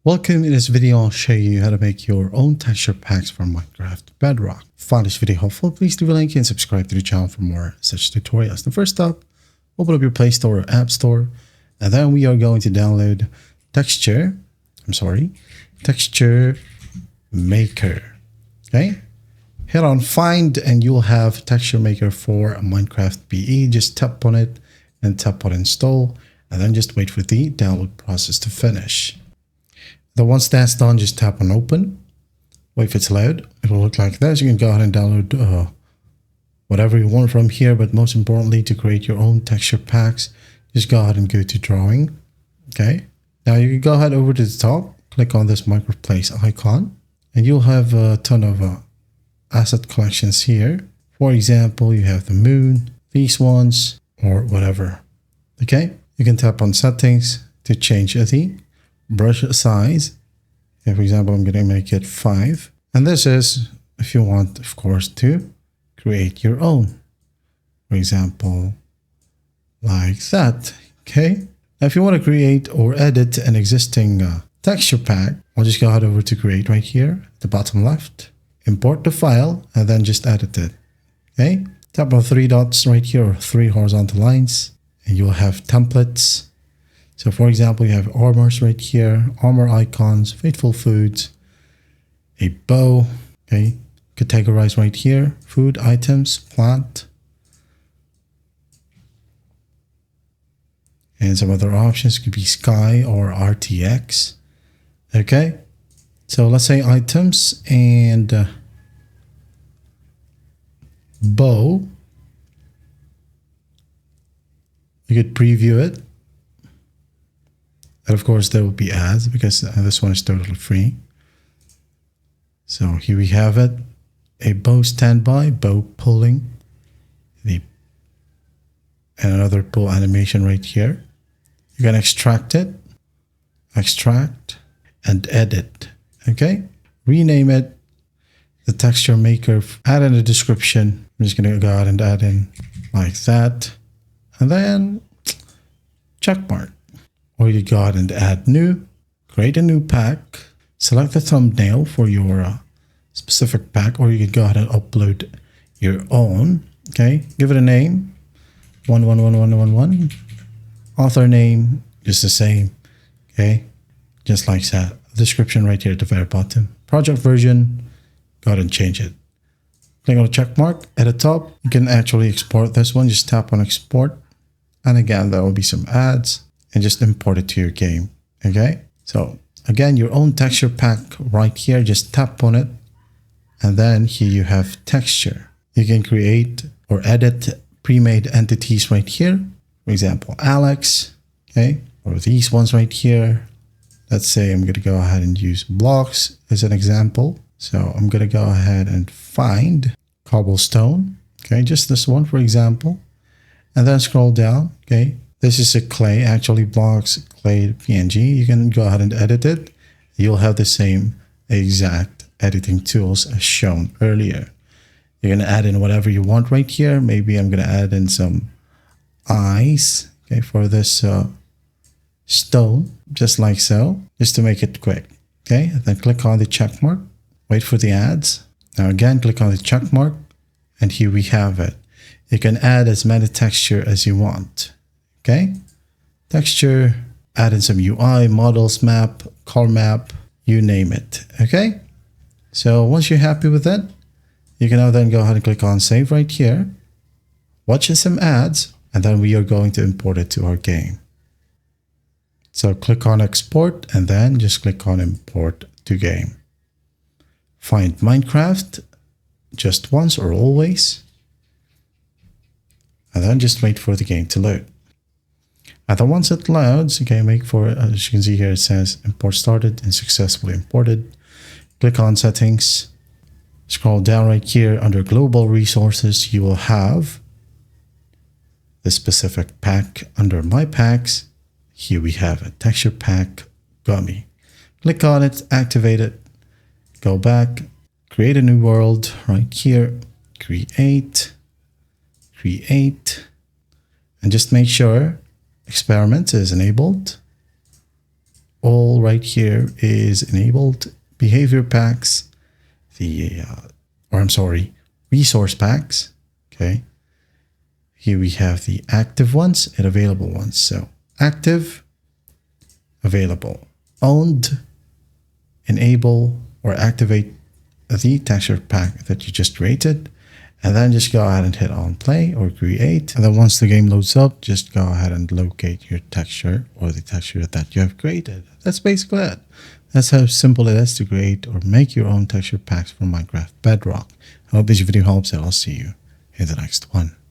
Welcome. In this video, I'll show you how to make your own texture packs for Minecraft Bedrock. If you find this video helpful, please leave a like and subscribe to the channel for more such tutorials. Now, first up, open up your Play Store or App Store, and then we are going to download Texture Maker. Okay, hit on Find, and you'll have Texture Maker for Minecraft BE. Just tap on it and tap on Install, and then just wait for the download process to finish. Then once that's done, just tap on Open. Wait for it to load. It will look like this. You can go ahead and download whatever you want from here, but most importantly, to create your own texture packs, just go ahead and go to Drawing. Okay. Now you can go ahead over to the top, click on this Microplace icon, and you'll have a ton of asset collections here. For example, you have the moon, these ones, or whatever. Okay. You can tap on Settings to change the brush size. For example, I'm going to make it 5. And this is if you want, of course, to create your own. For example, like that. Okay. Now, if you want to create or edit an existing texture pack, I'll just go ahead over to Create right here at the bottom left. Import the file and then just edit it. Okay. Tap on 3 dots right here, or 3 horizontal lines, and you'll have templates. So for example, you have armors right here, armor icons, faithful foods, a bow, okay, categorize right here, food items, plant, and some other options could be sky or RTX, okay. So let's say items and bow. You could preview it. And of course, there will be ads because this one is totally free. So here we have it. A bow standby, bow pulling, and another pull animation right here. You can extract it, extract, and edit. Okay, rename it the texture maker. Add in a description. I'm just going to go ahead and add in like that, and then check mark. Or you go ahead and add new, create a new pack, select the thumbnail for your specific pack, or you can go ahead and upload your own. Okay, give it a name, 111111. Author name, just the same. Okay, just like that. Description right here at the very bottom. Project version, go ahead and change it. Click on the check mark at the top. You can actually export this one. Just tap on export, and again, there will be some ads. And just import it to your game. Okay, so again, your own texture pack right here, just tap on it, and then here you have texture. You can create or edit pre-made entities right here. For example, Alex, okay, or these ones right here. Let's say I'm going to go ahead and use blocks as an example. So I'm going to go ahead and find cobblestone, okay, just this one, for example, and then scroll down. Okay, this is a clay, actually blocks, clay PNG. You can go ahead and edit it. You'll have the same exact editing tools as shown earlier. You're going to add in whatever you want right here. Maybe I'm going to add in some eyes, okay, for this stone, just like so, just to make it quick. Okay, and then click on the check mark. Wait for the ads. Now again, click on the check mark, and here we have it. You can add as many texture as you want. Okay, texture, add in some UI, models, map, car map, you name it. Okay, so once you're happy with it, you can now then go ahead and click on save right here, watch some ads, and then we are going to import it to our game. So click on export and then just click on import to game. Find Minecraft just once or always, and then just wait for the game to load. And then once it loads, okay, make for, as you can see here, it says import started and successfully imported. Click on settings, scroll down right here under global resources. You will have the specific pack under my packs. Here we have a texture pack gummy. Click on it, activate it, go back, create a new world right here, create, and just make sure experiment is enabled. all right here is enabled behavior packs, resource packs. Okay. Here we have the active ones and available ones. So active, available, owned, enable or activate the texture pack that you just created, and then just go ahead and hit on play or create. And then once the game loads up, just go ahead and locate your texture or the texture that you have created. That's basically it. That's how simple it is to create or make your own texture packs from Minecraft Bedrock. I hope this video helps, and I'll see you in the next one.